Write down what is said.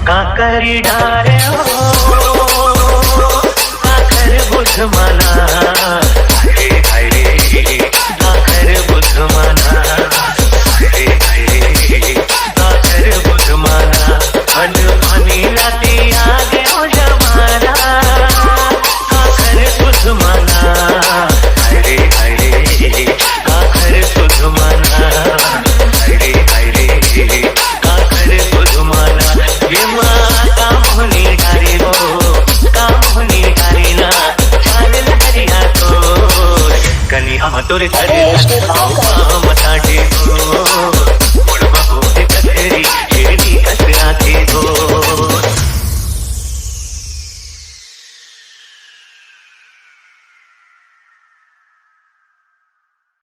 काकरी डारे हो काकर बुध मना हरे हरे काकर बुध मना हरे हरे काकर बुध मना मन मनी लाती आगे हो जमाना काकर बुध मना हरे हरे काकर बुध मना हरे हरे काकर बुध मना ये माता मोहनी डारे हो कामोहनी डारे ना चाल लहरिया तो कनी हम तोरे करे मसाटे हो